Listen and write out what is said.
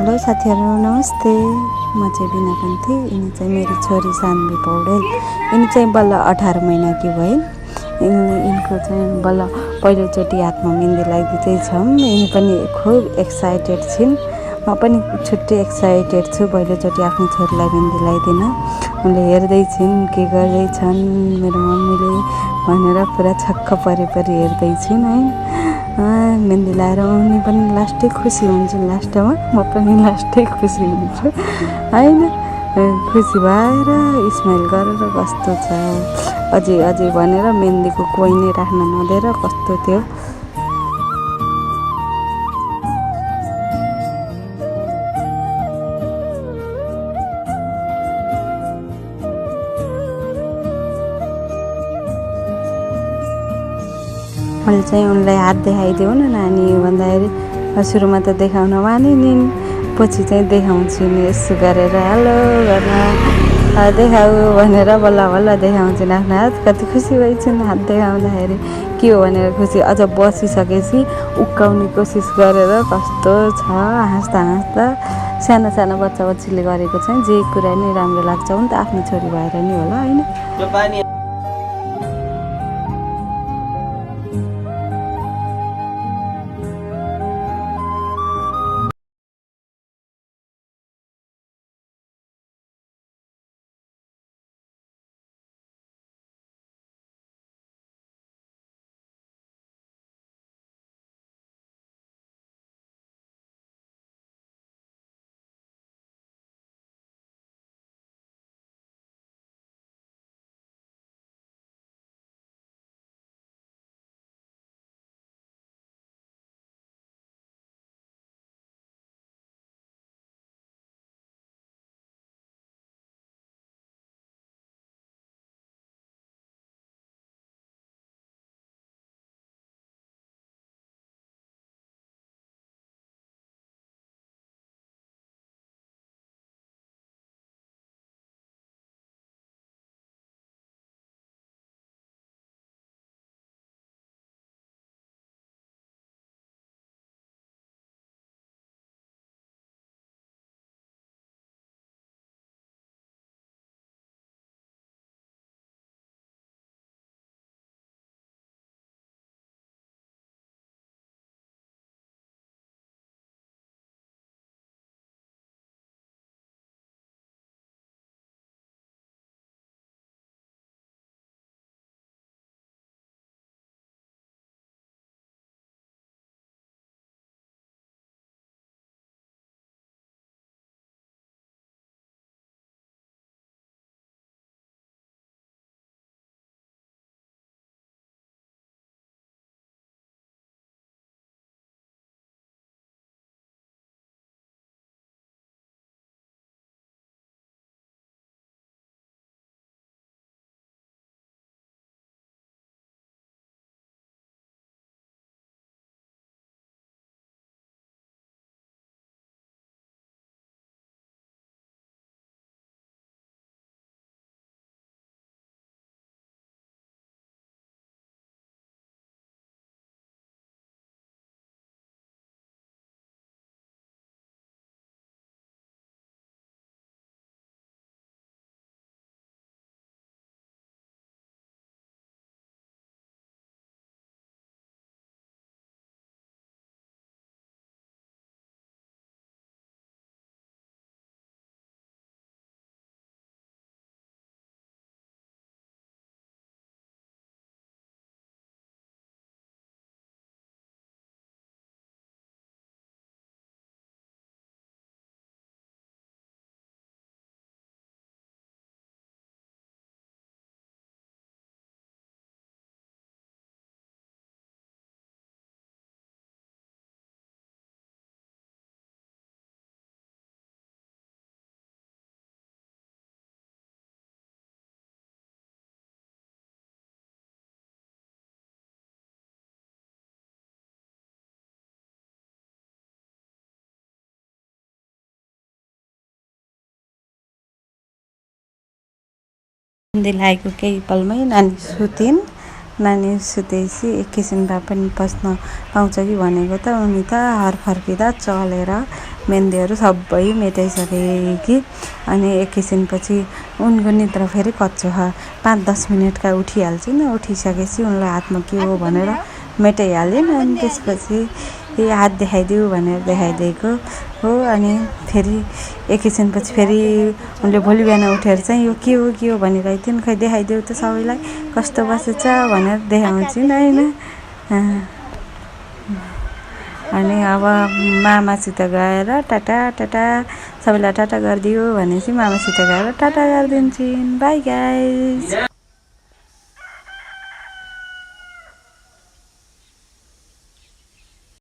Hello साथीहरू नमस्ते। म चाहिँ बिना पन्थी, यिनी चाहिँ मेरी छोरी सान्वी पौडेल। यिनी चाहिँ बल्ल 18 महिनाकी भइन्। यिनको चाहिँ बल्ल पहिलोचोटि हातमा मेहन्दी लगाइदिँदैछौँ। यिनी पनि खुब एक्साइटेड छिन्। म पनि छुट्टै एक्साइटेड छु पहिलोचोटि आफ्नो छोरीलाई मेहन्दी लगाइदिन। उनले हेर्दैछिन् के गर्दैछन् मेरो मम्मीले भनेर पुरा छक्क परे हेर्दैछिन् है। मेहन्दी लगाएर उनी पनि लास्टै खुसी हुन्छन्। लास्टमा म पनि लास्टै खुसी हुन्छु होइन। खुसी भएर स्माइल गरेर कस्तो छ अझै भनेर मेहन्दीको कोही नै राख्न नदिएर कस्तो थियो। मैले चाहिँ उनलाई हात देखाइदेऊ न नानी भन्दाखेरि सुरुमा त देखाउन मानिन्, पछि चाहिँ देखाउँछु नि यसो गरेर हेलो गर्न देखाऊ भनेर बल्ल देखाउँछिन् आफ्नो हात। कति खुसी भइछन् हात देखाउँदाखेरि। के हो भनेर खुसी, अझ बसिसकेपछि उक्काउने कोसिस गरेर कस्तो छ हाँस्दा सानो बच्चाले गरेको चाहिँ जे कुरा नै राम्रो लाग्छ नि त, आफ्नो छोरी भएर नि होला होइन। मेहन्दी लगाएको केही पलमै नानी सुतिन्। नानी सुतेपछि एकैछिन भए पनि बस्न पाउँछ कि भनेको त उनी त हर फर्किँदा चलेर मेहन्दीहरू सबै मेटाइसकेँ कि अनि एकैछिनपछि उनको निद्रा फेरि कच्चो 5-10 मिनटका उठिहाल्छन्। उठिसकेपछि उनलाई हातमा के हो भनेर मेटाइहालेँ अनि त्यसपछि हात देखाइदेऊ भनेर देखाइदिएको हो। अनि फेरि एकैछिनपछि फेरि उनले भोलि बिहान उठेर चाहिँ यो के हो भनिरहेको थिइन्। खै देखाइदेऊ त सबैलाई कस्तो बसेछ भनेर देखाउँछिन् होइन। अनि अब मामासित गएर टाटा टाटा सबैलाई टाटा गरिदियो भनेपछि मामासित गएर टाटा गरिदिन्छन्। By guys.